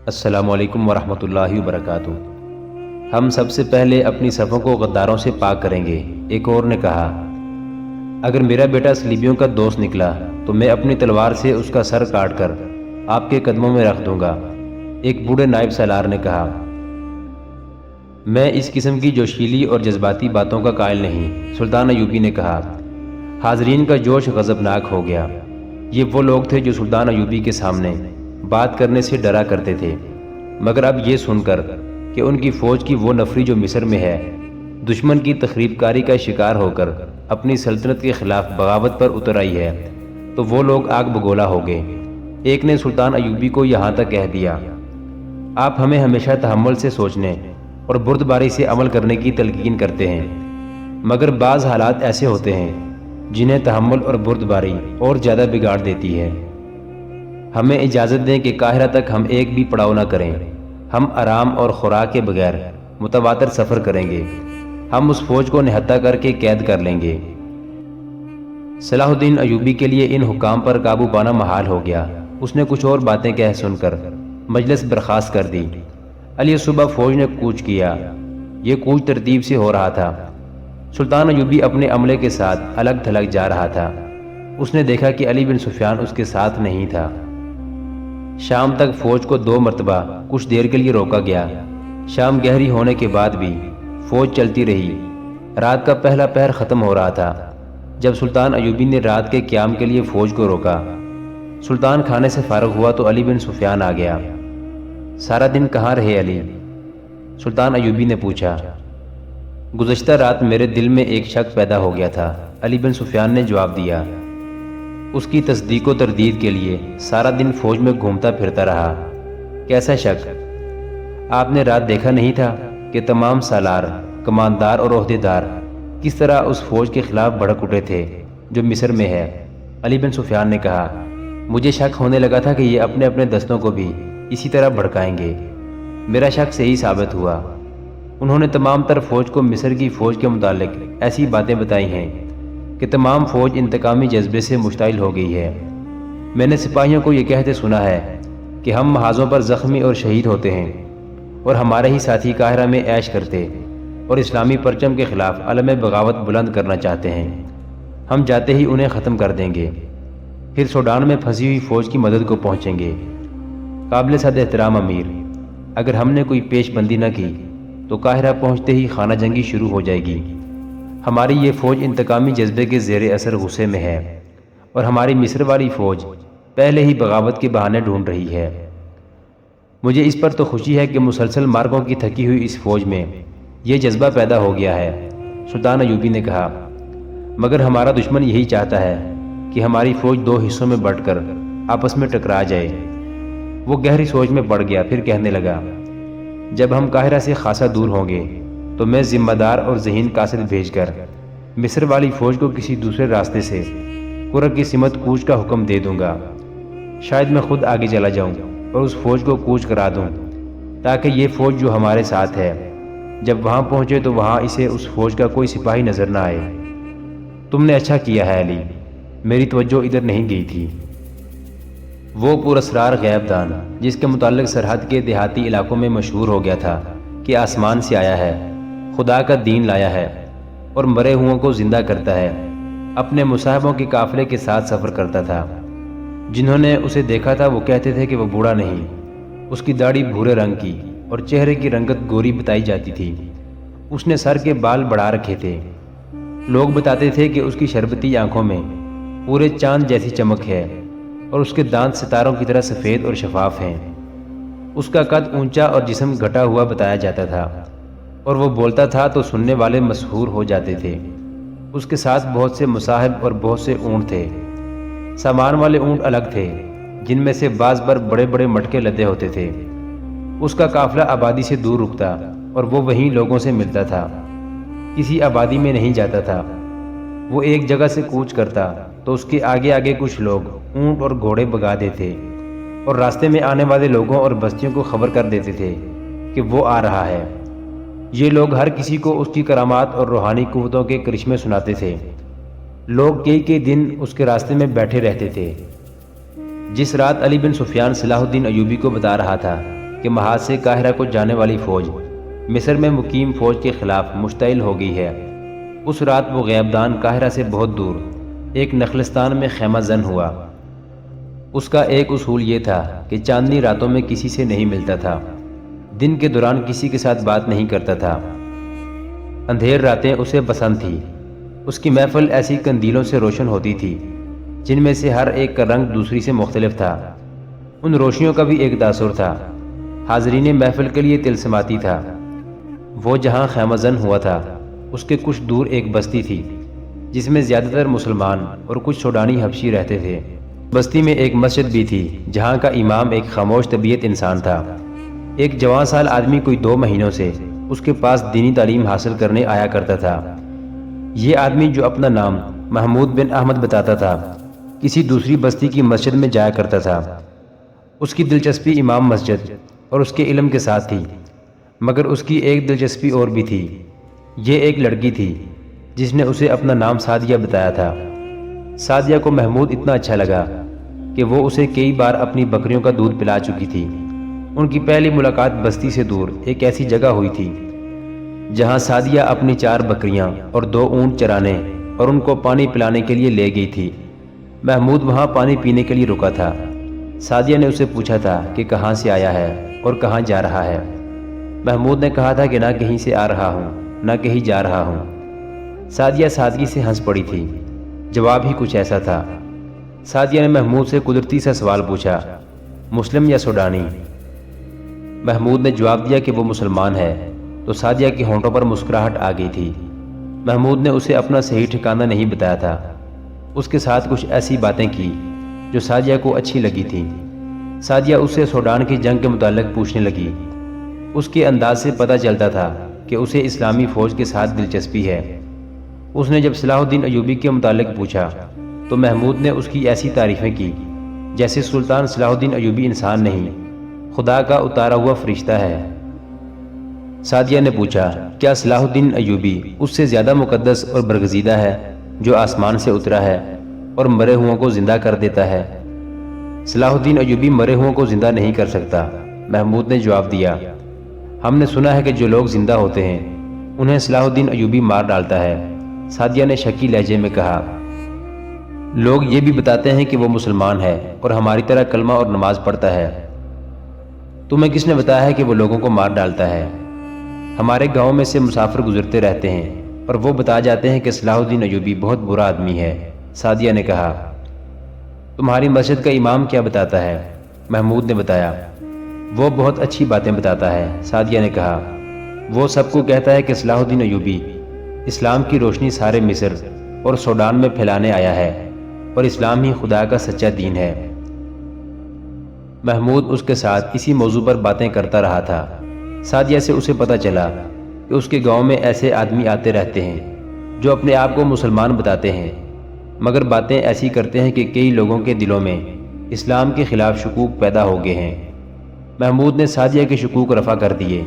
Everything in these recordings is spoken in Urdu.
السلام علیکم ورحمۃ اللہ وبرکاتہ۔ ہم سب سے پہلے اپنی صفوں کو غداروں سے پاک کریں گے۔ ایک اور نے کہا، اگر میرا بیٹا صلیبیوں کا دوست نکلا تو میں اپنی تلوار سے اس کا سر کاٹ کر آپ کے قدموں میں رکھ دوں گا۔ ایک بوڑھے نائب سالار نے کہا، میں اس قسم کی جوشیلی اور جذباتی باتوں کا قائل نہیں۔ سلطان ایوبی نے کہا۔ حاضرین کا جوش غضبناک ہو گیا۔ یہ وہ لوگ تھے جو سلطان ایوبی کے سامنے بات کرنے سے ڈرا کرتے تھے، مگر اب یہ سن کر کہ ان کی فوج کی وہ نفری جو مصر میں ہے، دشمن کی تخریب کاری کا شکار ہو کر اپنی سلطنت کے خلاف بغاوت پر اتر آئی ہے، تو وہ لوگ آگ بگولا ہو گئے۔ ایک نے سلطان ایوبی کو یہاں تک کہہ دیا، آپ ہمیں ہمیشہ تحمل سے سوچنے اور بردباری سے عمل کرنے کی تلقین کرتے ہیں، مگر بعض حالات ایسے ہوتے ہیں جنہیں تحمل اور بردباری اور زیادہ بگاڑ دیتی ہے۔ ہمیں اجازت دیں کہ قاہرہ تک ہم ایک بھی پڑاؤ نہ کریں۔ ہم آرام اور خوراک کے بغیر متواتر سفر کریں گے۔ ہم اس فوج کو نہتہ کر کے قید کر لیں گے۔ صلاح الدین ایوبی کے لیے ان حکام پر قابو پانا محال ہو گیا۔ اس نے کچھ اور باتیں کہہ سن کر مجلس برخاست کر دی۔ علی صبح فوج نے کوچ کیا۔ یہ کوچ ترتیب سے ہو رہا تھا۔ سلطان ایوبی اپنے عملے کے ساتھ الگ تھلگ جا رہا تھا۔ اس نے دیکھا کہ علی بن سفیان اس کے ساتھ نہیں تھا۔ شام تک فوج کو 2 مرتبہ کچھ دیر کے لیے روکا گیا۔ شام گہری ہونے کے بعد بھی فوج چلتی رہی۔ رات کا پہلا پہر ختم ہو رہا تھا جب سلطان ایوبی نے رات کے قیام کے لیے فوج کو روکا۔ سلطان کھانے سے فارغ ہوا تو علی بن سفیان آ گیا۔ سارا دن کہاں رہے علی؟ سلطان ایوبی نے پوچھا۔ گزشتہ رات میرے دل میں ایک شک پیدا ہو گیا تھا، علی بن سفیان نے جواب دیا۔ اس کی تصدیق و تردید کے لیے سارا دن فوج میں گھومتا پھرتا رہا۔ کیسا شک؟ آپ نے رات دیکھا نہیں تھا کہ تمام سالار، کماندار اور عہدیدار کس طرح اس فوج کے خلاف بھڑک اٹھے تھے جو مصر میں ہے؟ علی بن سفیان نے کہا، مجھے شک ہونے لگا تھا کہ یہ اپنے اپنے دستوں کو بھی اسی طرح بھڑکائیں گے۔ میرا شک صحیح ثابت ہوا۔ انہوں نے تمام تر فوج کو مصر کی فوج کے متعلق ایسی باتیں بتائی ہیں کہ تمام فوج انتقامی جذبے سے مشتعل ہو گئی ہے۔ میں نے سپاہیوں کو یہ کہتے سنا ہے کہ ہم محاذوں پر زخمی اور شہید ہوتے ہیں اور ہمارے ہی ساتھی قاہرہ میں عیش کرتے اور اسلامی پرچم کے خلاف علم بغاوت بلند کرنا چاہتے ہیں۔ ہم جاتے ہی انہیں ختم کر دیں گے، پھر سوڈان میں پھنسی ہوئی فوج کی مدد کو پہنچیں گے۔ قابل صد احترام امیر، اگر ہم نے کوئی پیش بندی نہ کی تو قاہرہ پہنچتے ہی خانہ جنگی شروع ہو جائے گی۔ ہماری یہ فوج انتقامی جذبے کے زیر اثر غصے میں ہے اور ہماری مصر والی فوج پہلے ہی بغاوت کے بہانے ڈھونڈ رہی ہے۔ مجھے اس پر تو خوشی ہے کہ مسلسل مارکوں کی تھکی ہوئی اس فوج میں یہ جذبہ پیدا ہو گیا ہے۔ سلطان ایوبی نے کہا، مگر ہمارا دشمن یہی چاہتا ہے کہ ہماری فوج 2 حصوں میں بٹ کر آپس میں ٹکرا جائے۔ وہ گہری سوچ میں پڑ گیا، پھر کہنے لگا، جب ہم قاہرہ سے خاصا دور ہوں گے تو میں ذمہ دار اور ذہین قاصد بھیج کر مصر والی فوج کو کسی دوسرے راستے سے قرہ کی سمت کوچ کا حکم دے دوں گا۔ شاید میں خود آگے چلا جاؤں اور اس فوج کو کوچ کرا دوں، تاکہ یہ فوج جو ہمارے ساتھ ہے جب وہاں پہنچے تو وہاں اسے اس فوج کا کوئی سپاہی نظر نہ آئے۔ تم نے اچھا کیا ہے علی، میری توجہ ادھر نہیں گئی تھی۔ وہ پراسرار غیب دان جس کے متعلق سرحد کے دیہاتی علاقوں میں مشہور ہو گیا تھا کہ آسمان سے آیا ہے، خدا کا دین لایا ہے اور مرے ہوں کو زندہ کرتا ہے، اپنے مصاحبوں کے قافلے کے ساتھ سفر کرتا تھا۔ جنہوں نے اسے دیکھا تھا وہ کہتے تھے کہ وہ بوڑھا نہیں، اس کی داڑھی بھورے رنگ کی اور چہرے کی رنگت گوری بتائی جاتی تھی۔ اس نے سر کے بال بڑھا رکھے تھے۔ لوگ بتاتے تھے کہ اس کی شربتی آنکھوں میں پورے چاند جیسی چمک ہے اور اس کے دانت ستاروں کی طرح سفید اور شفاف ہیں۔ اس کا قد اونچا اور جسم گھٹا ہوا بتایا جاتا تھا اور وہ بولتا تھا تو سننے والے مسحور ہو جاتے تھے۔ اس کے ساتھ بہت سے مصاحب اور بہت سے اونٹ تھے۔ سامان والے اونٹ الگ تھے، جن میں سے بعض پر بڑے بڑے مٹکے لدے ہوتے تھے۔ اس کا قافلہ آبادی سے دور رکتا اور وہ وہیں لوگوں سے ملتا تھا، کسی آبادی میں نہیں جاتا تھا۔ وہ ایک جگہ سے کوچ کرتا تو اس کے آگے آگے کچھ لوگ اونٹ اور گھوڑے بگا دیتے اور راستے میں آنے والے لوگوں اور بستیوں کو خبر کر دیتے تھے کہ وہ آ رہا ہے۔ یہ لوگ ہر کسی کو اس کی کرامات اور روحانی قوتوں کے کرشمے سناتے تھے۔ لوگ کئی دن اس کے راستے میں بیٹھے رہتے تھے۔ جس رات علی بن سفیان صلاح الدین ایوبی کو بتا رہا تھا کہ کہ محاذ سے قاہرہ کو جانے والی فوج مصر میں مقیم فوج کے خلاف مشتعل ہو گئی ہے۔ اس رات وہ غیبدان قاہرہ سے بہت دور ایک نخلستان میں خیمہ زن ہوا۔ اس کا ایک اصول یہ تھا کہ چاندنی راتوں میں کسی سے نہیں ملتا تھا، دن کے دوران کسی کے ساتھ بات نہیں کرتا تھا۔ اندھیر راتیں اسے پسند تھی۔ اس کی محفل ایسی قندیلوں سے روشن ہوتی تھی جن میں سے ہر ایک کا رنگ دوسری سے مختلف تھا۔ ان روشنیوں کا بھی ایک تاثر تھا، حاضرین محفل کے لیے طلسماتی تھا۔ وہ جہاں خیمہ زن ہوا تھا اس کے کچھ دور ایک بستی تھی جس میں زیادہ تر مسلمان اور کچھ سوڈانی حبشی رہتے تھے۔ بستی میں ایک مسجد بھی تھی جہاں کا امام ایک خاموش طبیعت انسان تھا۔ ایک جوان سال آدمی کوئی 2 مہینوں سے اس کے پاس دینی تعلیم حاصل کرنے آیا کرتا تھا۔ یہ آدمی جو اپنا نام محمود بن احمد بتاتا تھا کسی دوسری بستی کی مسجد میں جایا کرتا تھا۔ اس کی دلچسپی امام مسجد اور اس کے علم کے ساتھ تھی، مگر اس کی ایک دلچسپی اور بھی تھی۔ یہ ایک لڑکی تھی جس نے اسے اپنا نام سعدیہ بتایا تھا۔ سعدیہ کو محمود اتنا اچھا لگا کہ وہ اسے کئی بار اپنی بکریوں کا دودھ پلا چکی تھی۔ ان کی پہلی ملاقات بستی سے دور ایک ایسی جگہ ہوئی تھی جہاں سعدیہ اپنی 4 بکریاں اور 2 اونٹ چرانے اور ان کو پانی پلانے کے لیے لے گئی تھی۔ محمود وہاں پانی پینے کے لیے رکا تھا۔ سعدیہ نے اسے پوچھا تھا کہ کہاں سے آیا ہے اور کہاں جا رہا ہے۔ محمود نے کہا تھا کہ نہ کہیں سے آ رہا ہوں نہ کہیں جا رہا ہوں۔ سعدیہ سادگی سے ہنس پڑی تھی۔ جواب ہی کچھ ایسا تھا۔ سعدیہ نے محمود سے قدرتی سا سوال پوچھا، مسلم یا سوڈانی؟ محمود نے جواب دیا کہ وہ مسلمان ہے تو سعدیہ کے ہونٹوں پر مسکراہٹ آ گئی تھی۔ محمود نے اسے اپنا صحیح ٹھکانہ نہیں بتایا تھا۔ اس کے ساتھ کچھ ایسی باتیں کی جو سعدیہ کو اچھی لگی تھیں۔ سعدیہ اس سے سوڈان کی جنگ کے متعلق پوچھنے لگی۔ اس کے انداز سے پتہ چلتا تھا کہ اسے اسلامی فوج کے ساتھ دلچسپی ہے۔ اس نے جب صلاح الدین ایوبی کے متعلق پوچھا تو محمود نے اس کی ایسی تعریفیں کی جیسے سلطان صلاح الدین ایوبی انسان نہیں، خدا کا اتارا ہوا فرشتہ ہے۔ سعدیہ نے پوچھا، کیا صلاح الدین ایوبی اس سے زیادہ مقدس اور برگزیدہ ہے جو آسمان سے اترا ہے اور مرے ہوں کو زندہ کر دیتا ہے؟ صلاح الدین ایوبی مرے ہوں کو زندہ نہیں کر سکتا، محمود نے جواب دیا۔ ہم نے سنا ہے کہ جو لوگ زندہ ہوتے ہیں انہیں صلاح الدین ایوبی مار ڈالتا ہے۔ سعدیہ نے شکی لہجے میں کہا، لوگ یہ بھی بتاتے ہیں کہ وہ مسلمان ہے اور ہماری طرح کلمہ اور نماز پڑھتا ہے۔ تمہیں کس نے بتایا ہے کہ وہ لوگوں کو مار ڈالتا ہے؟ ہمارے گاؤں میں سے مسافر گزرتے رہتے ہیں اور وہ بتا جاتے ہیں کہ صلاح الدین ایوبی بہت برا آدمی ہے۔ سعدیہ نے کہا، تمہاری مسجد کا امام کیا بتاتا ہے؟ محمود نے بتایا، وہ بہت اچھی باتیں بتاتا ہے۔ سعدیہ نے کہا، وہ سب کو کہتا ہے کہ صلاح الدین ایوبی اسلام کی روشنی سارے مصر اور سوڈان میں پھیلانے آیا ہے اور اسلام ہی خدا کا سچا دین ہے۔ محمود اس کے ساتھ اسی موضوع پر باتیں کرتا رہا تھا۔ سعدیہ سے اسے پتہ چلا کہ اس کے گاؤں میں ایسے آدمی آتے رہتے ہیں جو اپنے آپ کو مسلمان بتاتے ہیں مگر باتیں ایسی کرتے ہیں کہ کئی لوگوں کے دلوں میں اسلام کے خلاف شکوک پیدا ہو گئے ہیں۔ محمود نے سعدیہ کے شکوک رفع کر دیے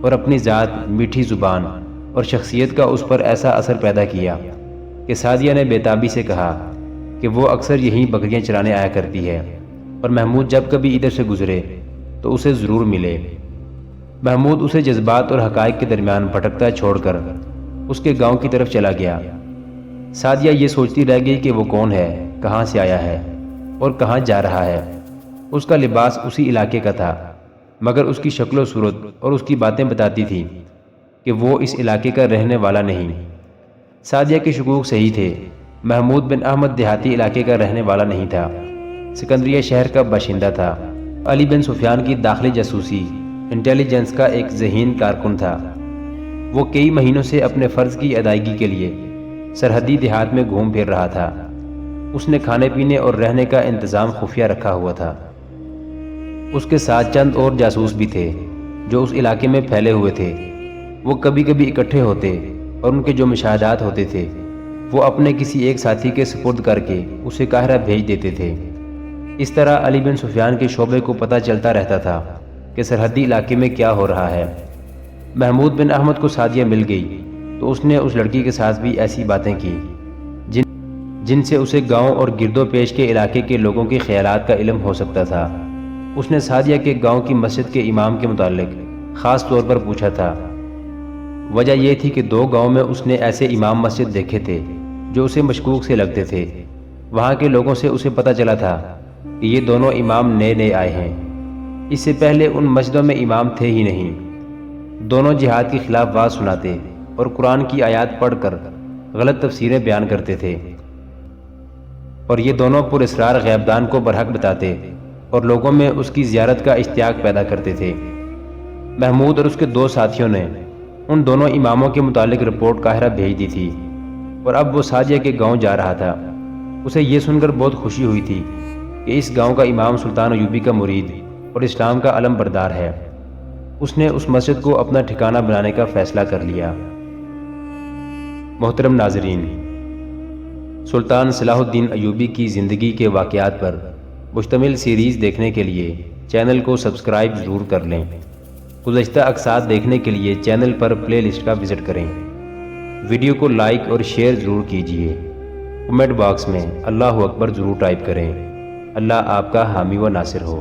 اور اپنی ذات، میٹھی زبان اور شخصیت کا اس پر ایسا اثر پیدا کیا کہ سعدیہ نے بےتابی سے کہا کہ وہ اکثر یہیں بکریاں چرانے آیا کرتی ہے اور محمود جب کبھی ادھر سے گزرے تو اسے ضرور ملے۔ محمود اسے جذبات اور حقائق کے درمیان بھٹکتا چھوڑ کر اس کے گاؤں کی طرف چلا گیا۔ سعدیہ یہ سوچتی رہ گئی کہ وہ کون ہے، کہاں سے آیا ہے اور کہاں جا رہا ہے۔ اس کا لباس اسی علاقے کا تھا مگر اس کی شکل و صورت اور اس کی باتیں بتاتی تھی کہ وہ اس علاقے کا رہنے والا نہیں۔ سعدیہ کے شکوک صحیح تھے۔ محمود بن احمد دیہاتی علاقے کا رہنے والا نہیں تھا، سکندریہ شہر کا باشندہ تھا۔ علی بن سفیان کی داخلی جاسوسی انٹیلیجنس کا ایک ذہین کارکن تھا۔ وہ کئی مہینوں سے اپنے فرض کی ادائیگی کے لیے سرحدی دیہات میں گھوم پھر رہا تھا۔ اس نے کھانے پینے اور رہنے کا انتظام خفیہ رکھا ہوا تھا۔ اس کے ساتھ چند اور جاسوس بھی تھے جو اس علاقے میں پھیلے ہوئے تھے۔ وہ کبھی کبھی اکٹھے ہوتے اور ان کے جو مشاہدات ہوتے تھے وہ اپنے کسی ایک ساتھی کے سپرد کر کے اسے قاہرہ بھیج دیتے تھے۔ اس طرح علی بن سفیان کے شعبے کو پتہ چلتا رہتا تھا کہ سرحدی علاقے میں کیا ہو رہا ہے۔ محمود بن احمد کو سعدیہ مل گئی تو اس نے اس لڑکی کے ساتھ بھی ایسی باتیں کی جن سے اسے گاؤں اور گرد و پیش کے علاقے کے لوگوں کے خیالات کا علم ہو سکتا تھا۔ اس نے سعدیہ کے گاؤں کی مسجد کے امام کے متعلق خاص طور پر پوچھا تھا۔ وجہ یہ تھی کہ 2 گاؤں میں اس نے ایسے امام مسجد دیکھے تھے جو اسے مشکوک سے لگتے تھے۔ وہاں کے لوگوں سے اسے پتہ چلا تھا کہ یہ دونوں امام نئے آئے ہیں، اس سے پہلے ان مسجدوں میں امام تھے ہی نہیں۔ دونوں جہاد کے خلاف بات سناتے اور قرآن کی آیات پڑھ کر غلط تفسیریں بیان کرتے تھے، اور یہ دونوں پر اسرار غیبدان کو برحق بتاتے اور لوگوں میں اس کی زیارت کا اشتیاق پیدا کرتے تھے۔ محمود اور اس کے 2 ساتھیوں نے ان دونوں اماموں کے متعلق رپورٹ قاہرہ بھیج دی تھی، اور اب وہ سعدیہ کے گاؤں جا رہا تھا۔ اسے یہ سن کر بہت خوشی ہوئی تھی کہ اس گاؤں کا امام سلطان ایوبی کا مرید اور اسلام کا علم بردار ہے۔ اس نے اس مسجد کو اپنا ٹھکانہ بنانے کا فیصلہ کر لیا۔ محترم ناظرین، سلطان صلاح الدین ایوبی کی زندگی کے واقعات پر مشتمل سیریز دیکھنے کے لیے چینل کو سبسکرائب ضرور کر لیں۔ گزشتہ اقساط دیکھنے کے لیے چینل پر پلے لسٹ کا وزٹ کریں۔ ویڈیو کو لائک اور شیئر ضرور کیجیے۔ کمنٹ باکس میں اللہ اکبر ضرور ٹائپ کریں۔ اللہ آپ کا حامی و ناصر ہو۔